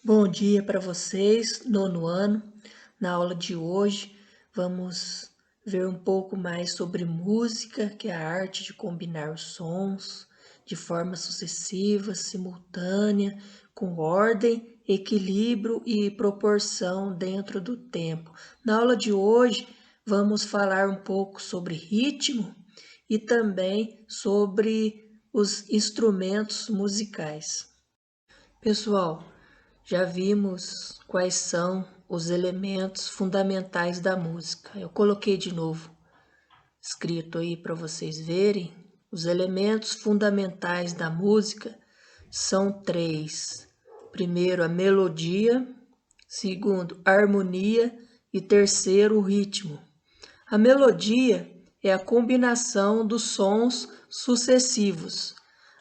Bom dia para vocês, nono ano. Na aula de hoje, vamos ver um pouco mais sobre música, que é a arte de combinar os sons de forma sucessiva, simultânea, com ordem, equilíbrio e proporção dentro do tempo. Na aula de hoje, vamos falar um pouco sobre ritmo e também sobre os instrumentos musicais. Pessoal, já vimos quais são os elementos fundamentais da música. Eu coloquei de novo escrito aí para vocês verem. Os elementos fundamentais da música são três. Primeiro, a melodia. Segundo, a harmonia. E terceiro, o ritmo. A melodia é a combinação dos sons sucessivos.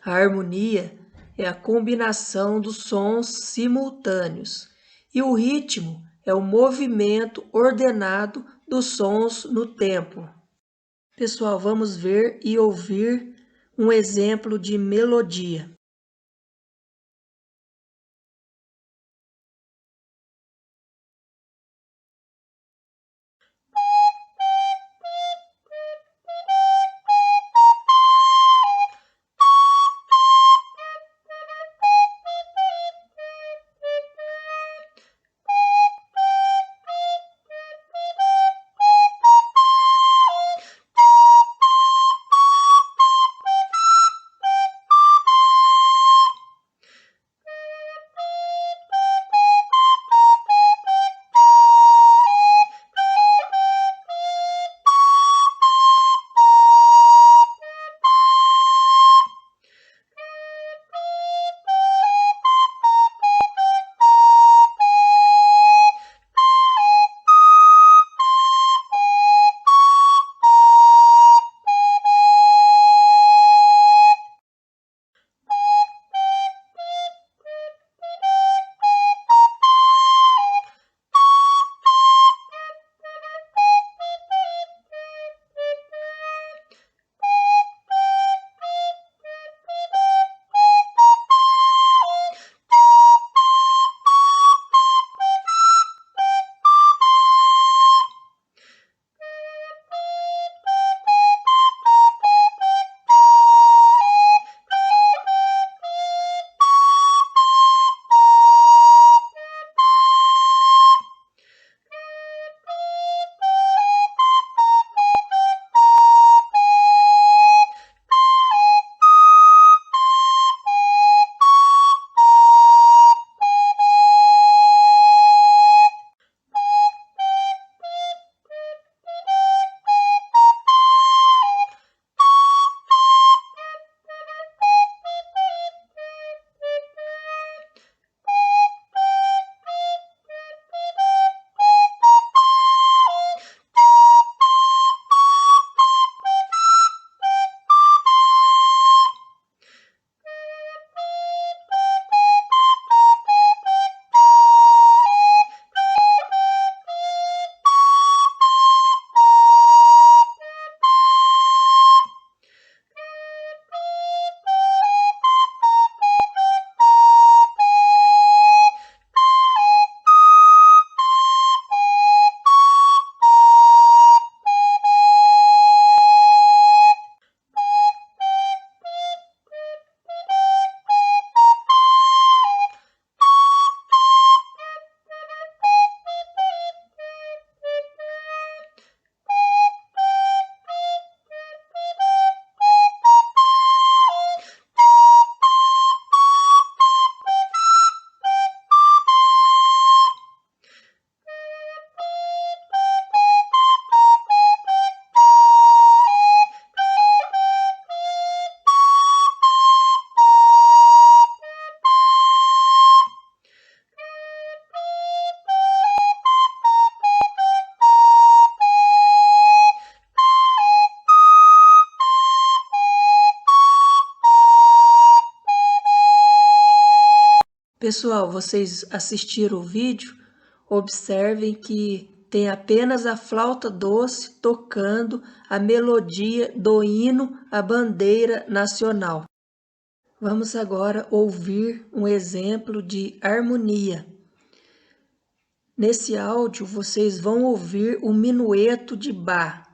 A harmonia é a combinação dos sons simultâneos. E o ritmo é o movimento ordenado dos sons no tempo. Pessoal, vamos ver e ouvir um exemplo de melodia. Pessoal, vocês assistiram o vídeo? Observem que tem apenas a flauta doce tocando a melodia do hino à bandeira nacional. Vamos agora ouvir um exemplo de harmonia. Nesse áudio, vocês vão ouvir o minueto de Bach.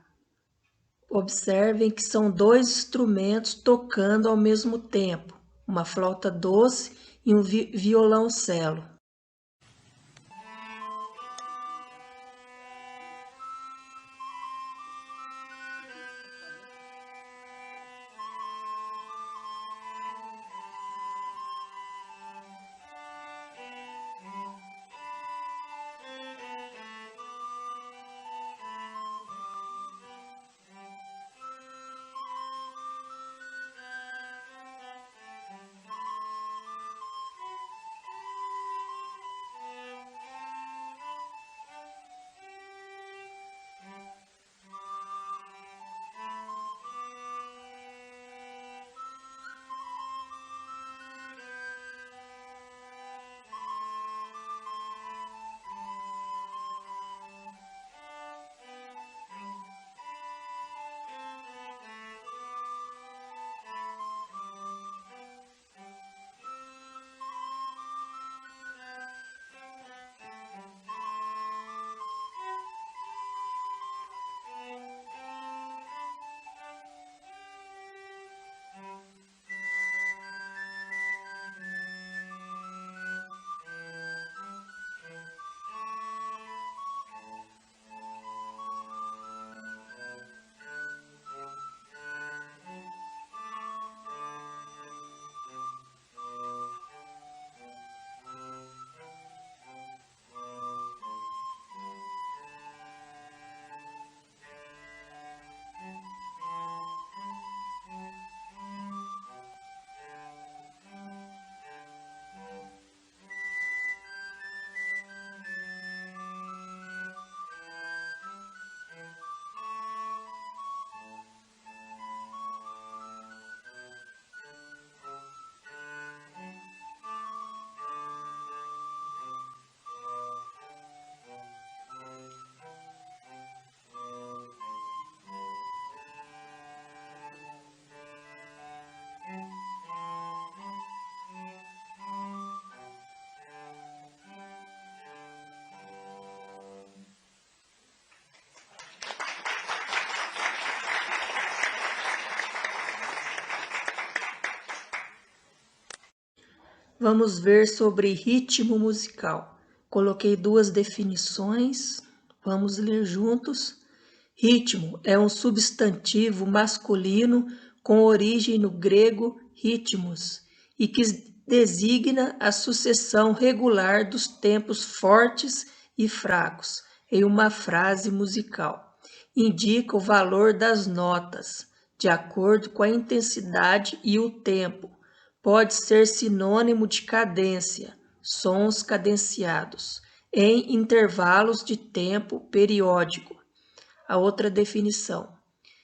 Observem que são dois instrumentos tocando ao mesmo tempo, uma flauta doce e um violoncelo. Vamos ver sobre ritmo musical. Coloquei duas definições, vamos ler juntos. Ritmo é um substantivo masculino com origem no grego ritmos e que designa a sucessão regular dos tempos fortes e fracos em uma frase musical. Indica o valor das notas, de acordo com a intensidade e o tempo. Pode ser sinônimo de cadência, sons cadenciados, em intervalos de tempo periódico. A outra definição.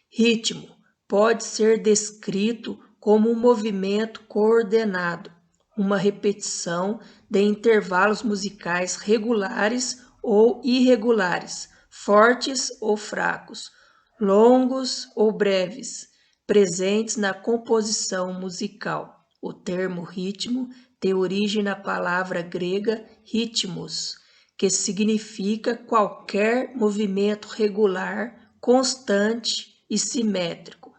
Ritmo pode ser descrito como um movimento coordenado, uma repetição de intervalos musicais regulares ou irregulares, fortes ou fracos, longos ou breves, presentes na composição musical. O termo ritmo tem origem na palavra grega ritmos, que significa qualquer movimento regular, constante e simétrico.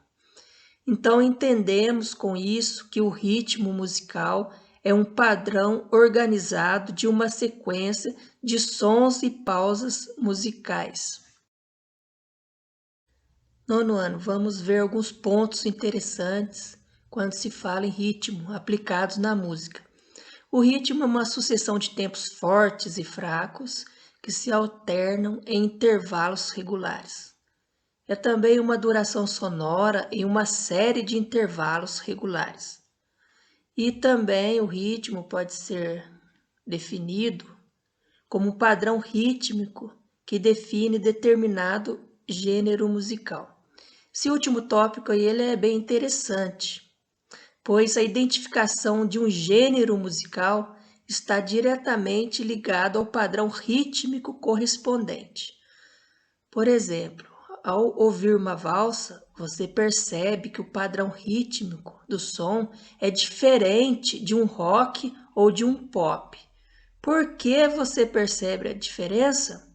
Então, entendemos com isso que o ritmo musical é um padrão organizado de uma sequência de sons e pausas musicais. Nono ano, vamos ver alguns pontos interessantes quando se fala em ritmo aplicados na música. O ritmo é uma sucessão de tempos fortes e fracos que se alternam em intervalos regulares. É também uma duração sonora em uma série de intervalos regulares. E também o ritmo pode ser definido como um padrão rítmico que define determinado gênero musical. Esse último tópico aí, ele é bem interessante, pois a identificação de um gênero musical está diretamente ligado ao padrão rítmico correspondente. Por exemplo, ao ouvir uma valsa, você percebe que o padrão rítmico do som é diferente de um rock ou de um pop. Por que você percebe a diferença?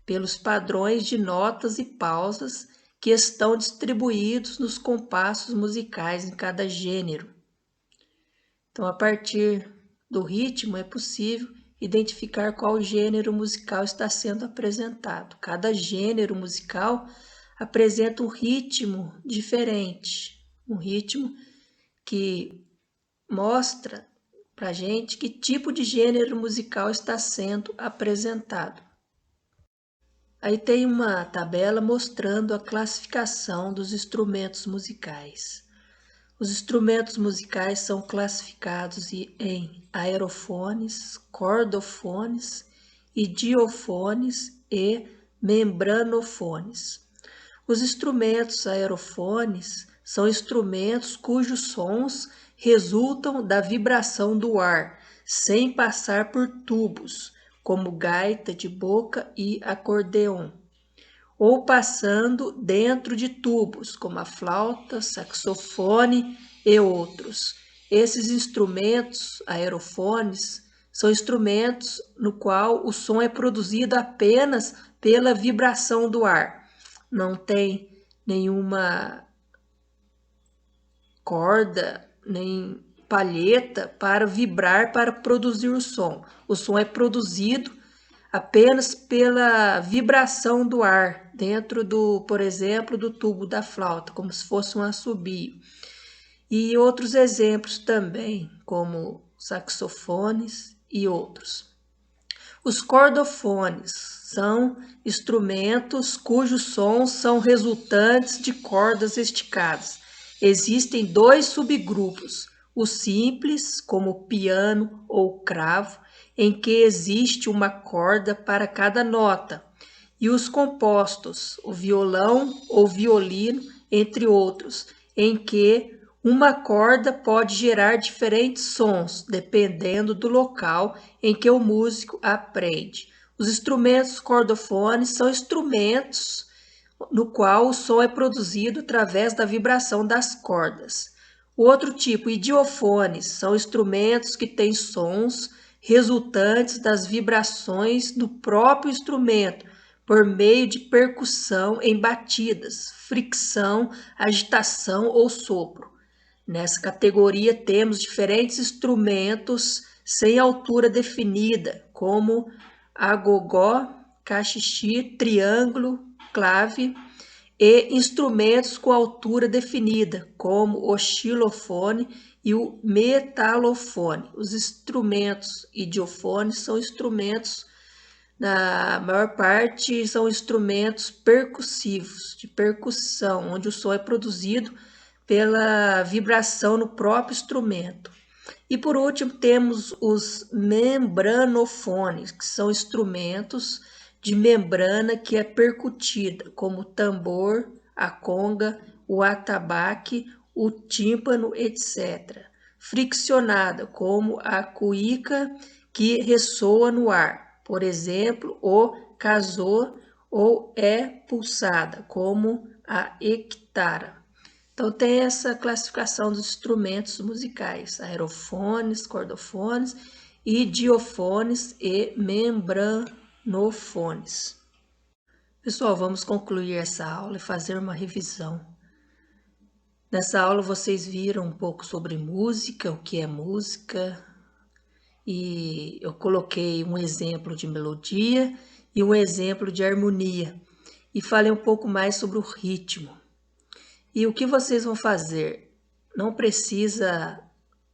Pelos padrões de notas e pausas que estão distribuídos nos compassos musicais em cada gênero. Então, a partir do ritmo, é possível identificar qual gênero musical está sendo apresentado. Cada gênero musical apresenta um ritmo diferente, um ritmo que mostra para a gente que tipo de gênero musical está sendo apresentado. Aí tem uma tabela mostrando a classificação dos instrumentos musicais. Os instrumentos musicais são classificados em aerofones, cordofones, idiofones e membranofones. Os instrumentos aerofones são instrumentos cujos sons resultam da vibração do ar, sem passar por tubos, como gaita de boca e acordeon, ou passando dentro de tubos, como a flauta, saxofone e outros. Esses instrumentos aerofones são instrumentos no qual o som é produzido apenas pela vibração do ar. Não tem nenhuma corda, nem palheta para vibrar, para produzir o som. O som é produzido apenas pela vibração do ar dentro do, por exemplo, do tubo da flauta, como se fosse um assobio. E outros exemplos também, como saxofones e outros. Os cordofones são instrumentos cujos sons são resultantes de cordas esticadas. Existem dois subgrupos, o simples, como o piano ou cravo, em que existe uma corda para cada nota, e os compostos, o violão ou violino, entre outros, em que uma corda pode gerar diferentes sons, dependendo do local em que o músico aprende. Os instrumentos cordofones são instrumentos no qual o som é produzido através da vibração das cordas. O outro tipo, idiofones, são instrumentos que têm sons resultantes das vibrações do próprio instrumento, por meio de percussão em batidas, fricção, agitação ou sopro. Nessa categoria temos diferentes instrumentos sem altura definida, como agogó, cachixi, triângulo, clave, e instrumentos com altura definida, como o xilofone e o metalofone. Os instrumentos idiofones são instrumentos, na maior parte, são instrumentos percussivos, de percussão, onde o som é produzido pela vibração no próprio instrumento. E por último temos os membranofones, que são instrumentos de membrana que é percutida, como o tambor, a conga, o atabaque, o tímpano, etc. Friccionada, como a cuíca que ressoa no ar, por exemplo, o casô, ou é pulsada, como a equitara. Então, tem essa classificação dos instrumentos musicais, aerofones, cordofones, idiofones e membranofones. Pessoal, vamos concluir essa aula e fazer uma revisão. Nessa aula vocês viram um pouco sobre música, o que é música, e eu coloquei um exemplo de melodia e um exemplo de harmonia, e falei um pouco mais sobre o ritmo. E o que vocês vão fazer? Não precisa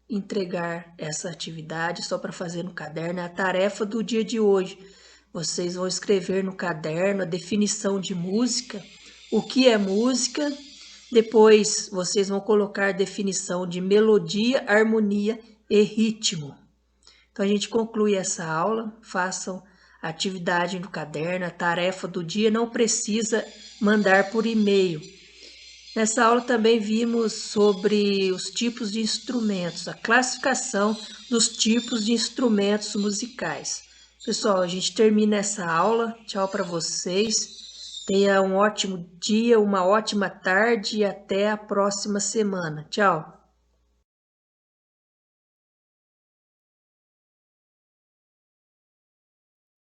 entregar essa atividade só para fazer no caderno, é a tarefa do dia de hoje. Vocês vão escrever no caderno a definição de música, o que é música, depois vocês vão colocar a definição de melodia, harmonia e ritmo. Então a gente conclui essa aula, façam a atividade no caderno, a tarefa do dia, não precisa mandar por e-mail. Nessa aula também vimos sobre os tipos de instrumentos, a classificação dos tipos de instrumentos musicais. Pessoal, a gente termina essa aula. Tchau para vocês. Tenha um ótimo dia, uma ótima tarde e até a próxima semana. Tchau!